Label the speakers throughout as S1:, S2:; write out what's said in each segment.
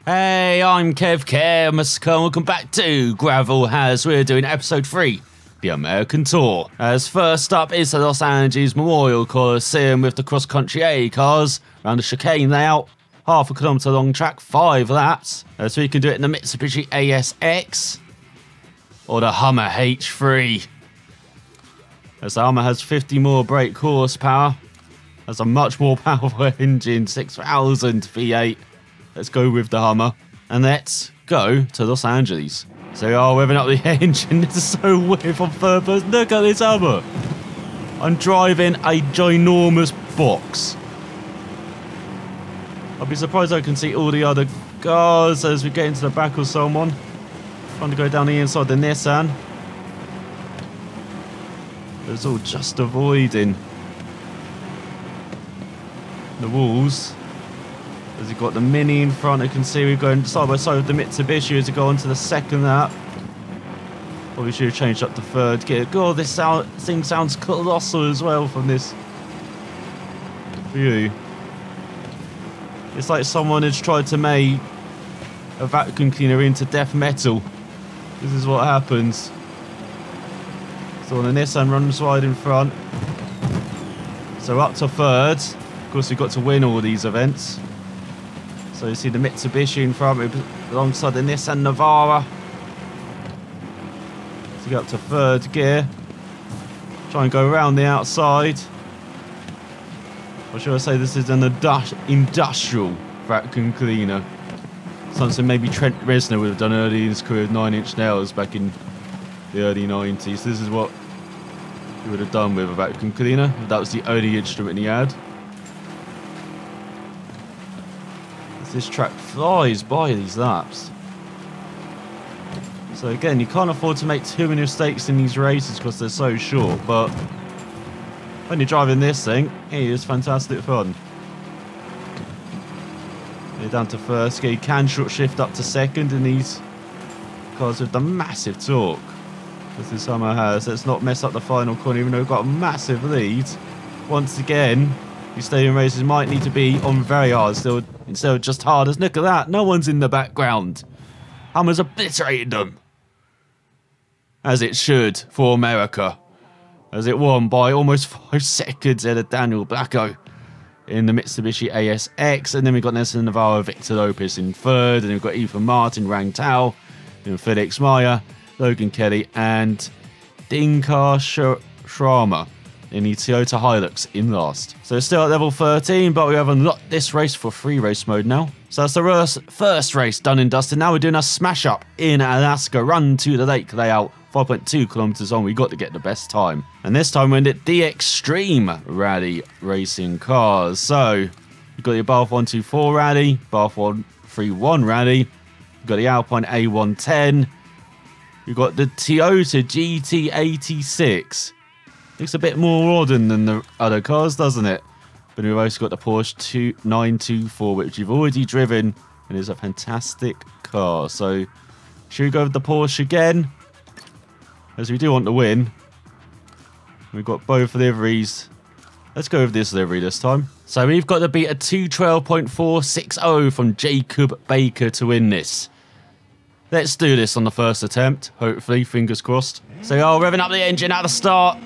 S1: Hey, I'm ElusiveKev, welcome back to Gravel as we're doing episode 3, the American Tour. As first up is the Los Angeles Memorial Coliseum with the cross-country A cars around the chicane layout. Half a kilometre long track, 5 laps. So you can do it in the Mitsubishi ASX or the Hummer H3. As the Hummer has 50 more brake horsepower, has a much more powerful engine, 6,000 V8. Let's go with the Hummer and let's go to Los Angeles. So we are revving up the engine. This is so weird on purpose. Look at this Hummer. I'm driving a ginormous box. I'll be surprised I can see all the other cars as we get into the back of someone. Trying to go down the inside the Nissan. It's all just avoiding the walls. As you've got the Mini in front, you can see we're going side by side with the Mitsubishi as we go on to the second lap. Probably should have changed up to third gear. God, this thing sounds colossal as well from this view. It's like someone has tried to make a vacuum cleaner into death metal. This is what happens. So the Nissan runs wide in front. So up to third. Of course, we've got to win all these events. So you see the Mitsubishi in front alongside the Nissan Navara. So you get up to third gear. Try and go around the outside. Or should I say this is an industrial vacuum cleaner. Something maybe Trent Reznor would have done early in his career with 9-inch nails back in the early 90s. This is what he would have done with a vacuum cleaner. That was the only instrument he had. This track flies by these laps. So again, you can't afford to make too many mistakes in these races because they're so short, but when you're driving this thing, it is fantastic fun. You're down to first gear. You can short shift up to second in these cars with the massive torque as this Hummer has. Let's not mess up the final corner even though we've got a massive lead. Once again, these stadium races might need to be on very hard still instead of just hard as look at that. No one's in the background. Hummer's obliterated them. As it should for America. As it won by almost 5 seconds ahead of Daniel Blacko in the Mitsubishi ASX. And then we've got Nelson Navarro, Victor Lopez in third. And we've got Ethan Martin, Rang Tao, and Felix Meyer, Logan Kelly, and Dinkar Sharma in the Toyota Hilux in last. So it's still at level 13, but we have unlocked this race for free race mode now. So that's the first race done and dusted. Now we're doing a smash up in Alaska, run to the lake layout, 5.2 kilometers on. We got to get the best time. And this time we're in the Extreme Rally racing cars. So you've got your Bath 124 Rally, Bath 131 Rally, you've got the Alpine A110, you've got the Toyota GT86. Looks a bit more modern than the other cars, doesn't it? But we've also got the Porsche 924, which you've already driven, and is a fantastic car. So, should we go with the Porsche again? As we do want to win. We've got both liveries. Let's go with this livery this time. So, we've got to beat a 212.460 from Jacob Baker to win this. Let's do this on the first attempt, hopefully, fingers crossed. So, revving up the engine at the start.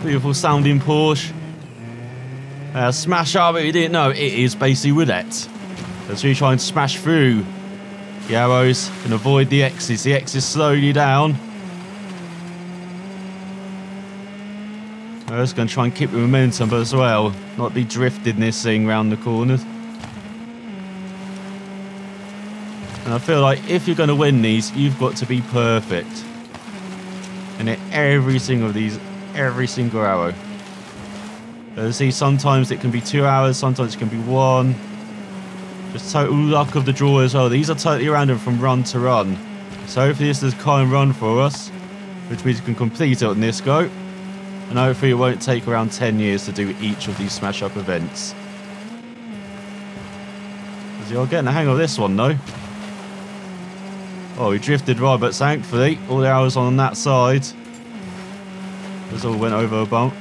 S1: Beautiful sounding Porsche. Smash up, if you didn't know, it is basically roulette. As we try and smash through the arrows and avoid the X's. The X's slowly down. I'm just going to try and keep the momentum as well. Not be drifting this thing round the corners. And I feel like if you're going to win these, you've got to be perfect. And hit every single arrow. See, sometimes it can be 2 hours, sometimes it can be 1. Just total luck of the draw as well. These are totally random from run to run. So hopefully this is a kind run for us, which means we can complete it on this go. And hopefully it won't take around 10 years to do each of these smash up events. So you're getting the hang of this one though. Oh, we drifted right, but thankfully all the arrows on that side. This all went over a bump.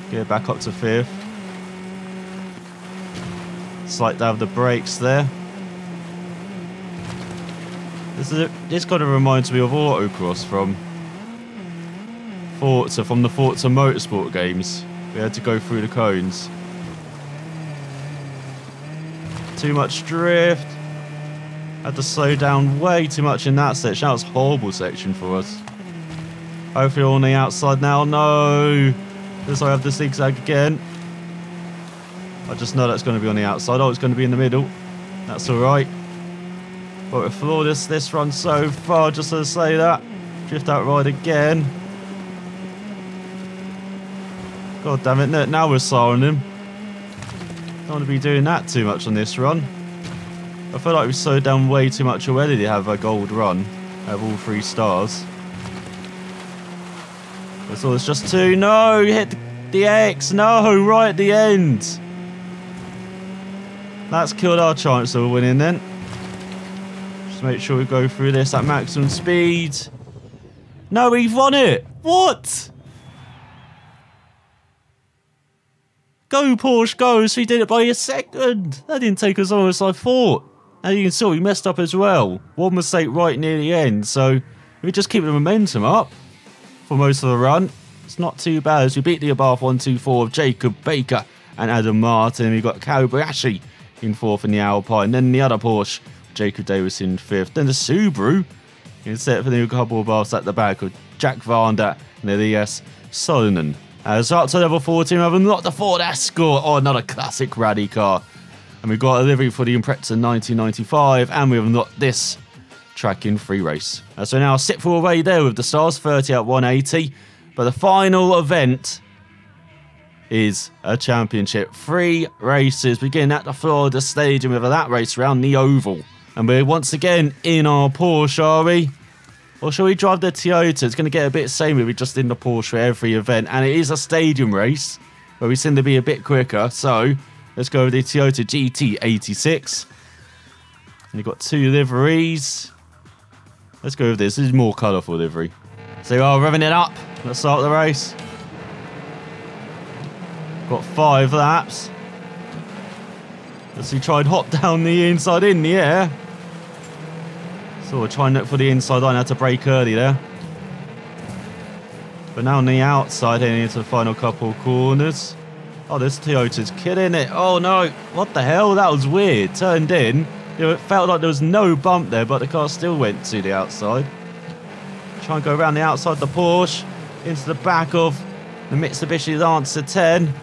S1: Get back up to 5th. Slight down the brakes there. This kind of reminds me of autocross from the Forza Motorsport games. We had to go through the cones. Too much drift. Had to slow down way too much in that section. That was a horrible section for us. Hopefully on the outside now. No! Does I have the zigzag again? I just know that's going to be on the outside. Oh, it's going to be in the middle. That's alright. But we've floored this run so far, just to say that. Drift out right again. God damn it, now we're slowing him. Don't want to be doing that too much on this run. I feel like we've slowed down way too much already to have a gold run. Have all 3 stars. That's all, it's just 2. No, you hit the X. No, right at the end. That's killed our chance of winning then. Just make sure we go through this at maximum speed. No, we've won it. What? Go, Porsche, go. So we did it by a second. That didn't take as long as I thought. And you can see we messed up as well. One mistake right near the end. So we just keep the momentum up for most of the run. It's not too bad as we beat the Abarth 1-2-4 of Jacob Baker and Adam Martin. We've got Kobayashi in 4th in the Alpine. Then the other Porsche, Jacob Davis in 5th. Then the Subaru in set for the couple of Abarths at the back of Jack Varnder and Elias Solonen. So up to level 14, we have unlocked the Ford Escort. Oh, another classic rally car. And we've got a livery for the Impreza 1995. And we've unlocked this track in free race. So now sit for away there with the stars, 30 at 180. But the final event is a championship. 3 races begin at the Florida Stadium with that race around the oval. And we're once again in our Porsche, are we? Or shall we drive the Toyota? It's going to get a bit samey. We're just in the Porsche for every event. And it is a stadium race where we seem to be a bit quicker. So let's go with the Toyota GT86. And you've got 2 liveries. Let's go with this. This is more colourful livery. So we are revving it up. Let's start the race. Got 5 laps. Let's see, try and hop down the inside in the air. So we're trying to look for the inside line. Had to brake early there. But now on the outside, heading into the final couple of corners. Oh, this Toyota's killing it. Oh no, what the hell? That was weird. Turned in. It felt like there was no bump there, but the car still went to the outside. Try and go around the outside of the Porsche. Into the back of the Mitsubishi Lancer 10.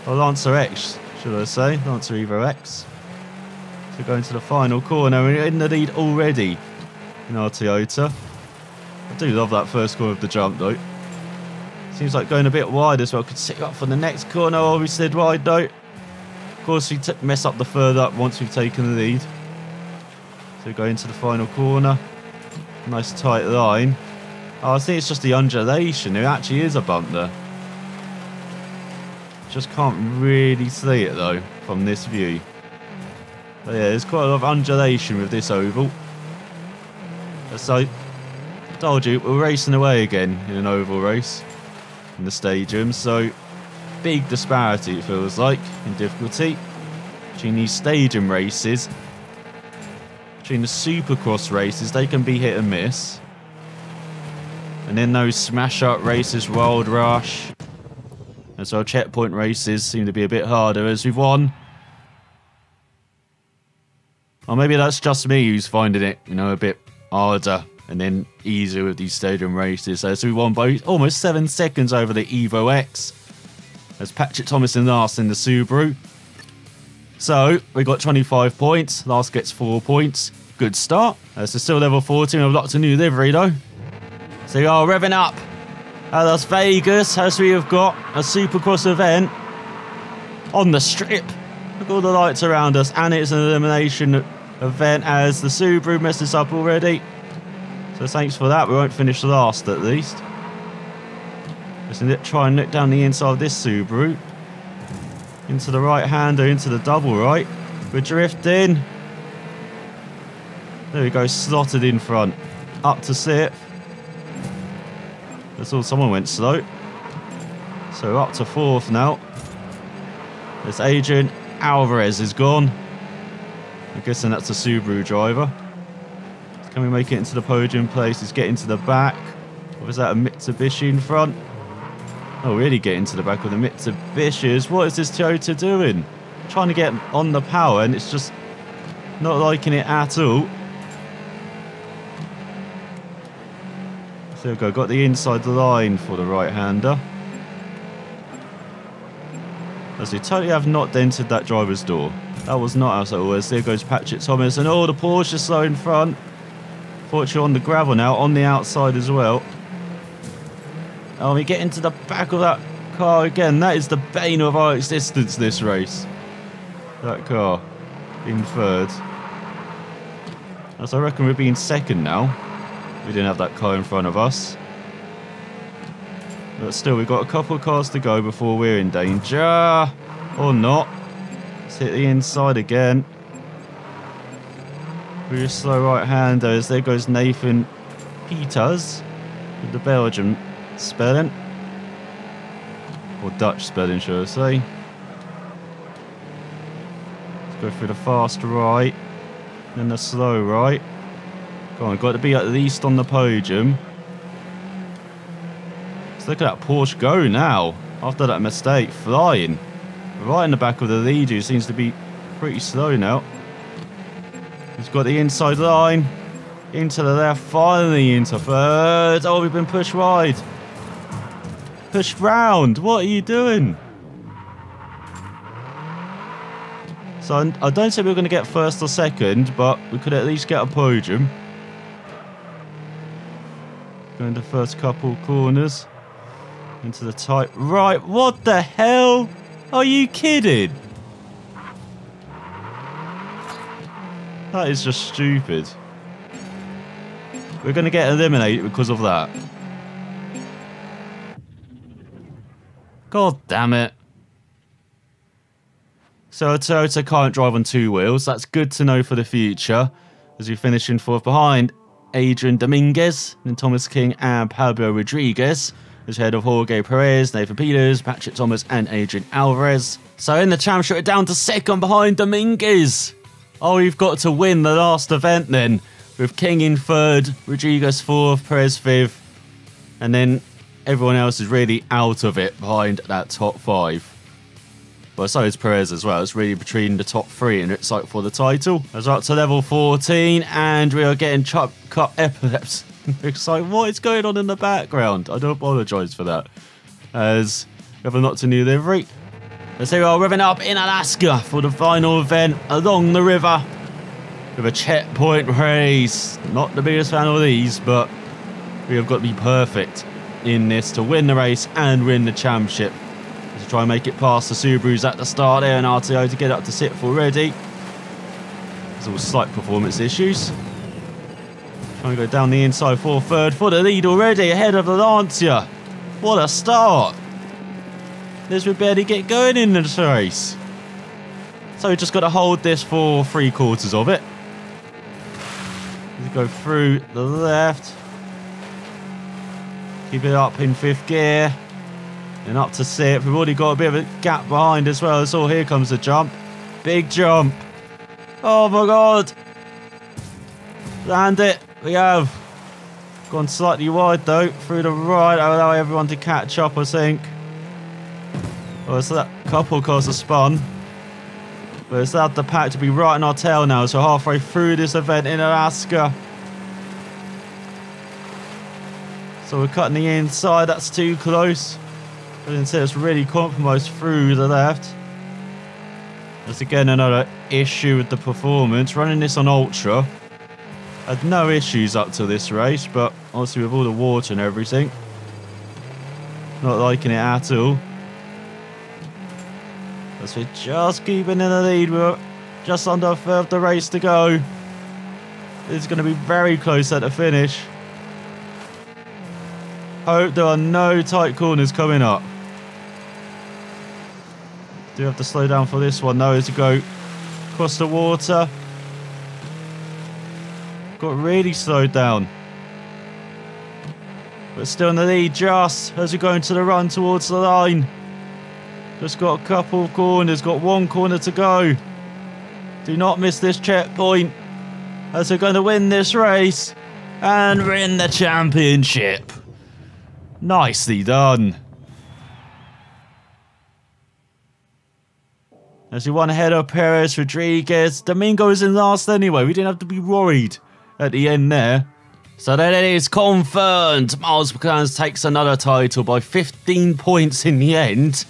S1: Or Lancer X, should I say. Lancer Evo X. So going to the final corner. We're in the lead already in our Toyota. I do love that first corner of the jump though. Seems like going a bit wide as well. Could sit up for the next corner. Oh, we slid wide though. Of course, we mess up the third up once we've taken the lead. So we go into the final corner. Nice tight line. Oh, I think it's just the undulation. There actually is a bump there. Just can't really see it though from this view. But yeah, there's quite a lot of undulation with this oval. So, I told you, we're racing away again in an oval race in the stadium. So, big disparity it feels like in difficulty between these stadium races. Between the supercross races, they can be hit and miss. And then those smash up races, Wild Rush. And so checkpoint races seem to be a bit harder as we've won. Or maybe that's just me who's finding it, you know, a bit harder and then easier with these stadium races. So we won by almost 7 seconds over the Evo X. As Patrick Thomas in last in the Subaru. So we got 25 points. Last gets 4 points. Good start. So still level 14. We've locked a new livery though. So we are revving up at Las Vegas as we have got a Supercross event on the strip. Look at all the lights around us, and it's an elimination event as the Subaru messes up already. So thanks for that. We won't finish last at least. Just try and look down the inside of this Subaru. Into the right hander, into the double right. We're drifting. There we go, slotted in front. Up to 6th. That's all, someone went slow. So up to 4th now. There's Adrian Alvarez is gone. I'm guessing that's a Subaru driver. Can we make it into the podium place? He's getting to the back. Or is that a Mitsubishi in front? Oh, really getting to the back of the Mitsubishis. What is this Toyota doing? Trying to get on the power and it's just not liking it at all. So there we go. Got the inside line for the right-hander. As they totally have not dented that driver's door. That was not us at all. As there goes Patrick Thomas. And oh, the Porsche slow in front. Fortunately on the gravel now. On the outside as well. Oh, we get into the back of that car again. That is the bane of our existence this race. That car in third. As I reckon we're being second now. We didn't have that car in front of us. But still, we've got a couple of cars to go before we're in danger. Or not. Let's hit the inside again. We're a slow right-hander as there goes Nathan Peters with the Belgian spelling. Or Dutch spelling, should I say. Let's go through the fast right. Then the slow right. Come on, got to be at least on the podium. Let's look at that Porsche go now. After that mistake, flying. Right in the back of the lead, who seems to be pretty slow now. He's got the inside line. Into the left, finally into third. Oh, we've been pushed wide. Pushed round. What are you doing? So I don't think we're going to get first or second, but we could at least get a podium. Going the first couple corners. Into the tight right. What the hell? Are you kidding? That is just stupid. We're going to get eliminated because of that. God damn it. So a Toyota can't drive on two wheels. That's good to know for the future. As we finish in fourth behind Adrian Dominguez, and Thomas King and Pablo Rodriguez. As head of Jorge Perez, Nathan Peters, Patrick Thomas and Adrian Alvarez. So in the championship, we're down to second behind Dominguez. Oh, we've got to win the last event then. With King in third, Rodriguez fourth, Perez fifth. And then everyone else is really out of it behind that top five. Well, so is Perez as well. It's really between the top three and it's like for the title. As we're up to level 14 and we are getting cut Epileps. It's like, what is going on in the background? I do apologise for that. As we have a not to new livery. As here we are revving up in Alaska for the final event along the river. With a checkpoint race. Not the biggest fan of these, but we have got to be perfect in this to win the race and win the championship. Let's try and make it past the Subarus at the start there and RTO to get up to sixth already. There's all slight performance issues. Trying to go down the inside for third for the lead already ahead of the Lancia. What a start. This would barely get going in this race. So we just got to hold this for 3/4 of it. Let's go through the left. Keep it up in fifth gear. And up to sixth. We've already got a bit of a gap behind as well. So here comes the jump. Big jump. Oh my god. Land it. We have. Gone slightly wide though. Through the right. I'll allow everyone to catch up, I think. Oh, so that couple cars have spun. But it's allowed the pack to be right in our tail now. So halfway through this event in Alaska. So we're cutting the inside. That's too close. But instead it's really compromised through the left. That's again another issue with the performance. Running this on Ultra. Had no issues up to this race. But obviously with all the water and everything. Not liking it at all. As we're just keeping in the lead. We're just under a third of the race to go. It's going to be very close at the finish. Hope there are no tight corners coming up. Do have to slow down for this one though as we go across the water. Got really slowed down. But still in the lead just as we go into the run towards the line. Just got a couple of corners, got one corner to go. Do not miss this checkpoint. as we're going to win this race and win the championship. Nicely done. As we won ahead of Perez, Rodriguez. Domingo is in last anyway. We didn't have to be worried at the end there. So then it is confirmed. Miles McLaren takes another title by 15 points in the end.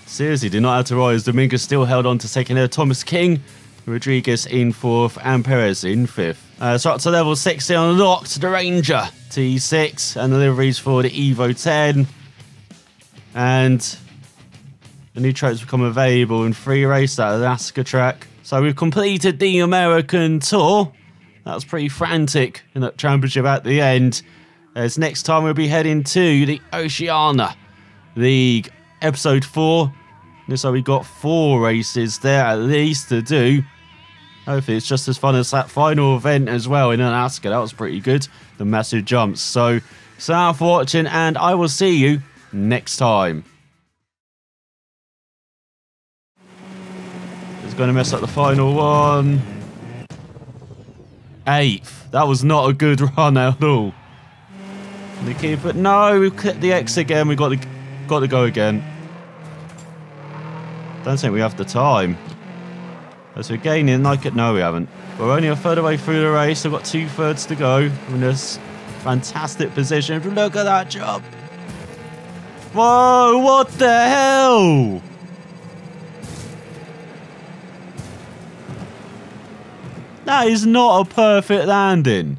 S1: Seriously, did not have to rise. Domingo still held on to second there. Thomas King, Rodriguez in 4th, and Perez in 5th. So up to level 60 unlocked the Ranger T6 and deliveries for the Evo 10. And the new tracks become available in free race at Alaska track. So we've completed the American Tour. That was pretty frantic in that championship at the end. As next time we'll be heading to the Oceania League Episode 4. So we got 4 races there at least to do. Hopefully it's just as fun as that final event as well in Alaska. That was pretty good. The massive jumps. So thanks for watching and I will see you next time. It's going to mess up the final one. 8th. That was not a good run at all. The keeper. No, we clicked the X again. We got to go again. Don't think we have the time. As we're gaining, no, we haven't. We're only a third of the way through the race. We've got 2/3 to go. We're in this fantastic position. Look at that jump. Whoa, what the hell? That is not a perfect landing.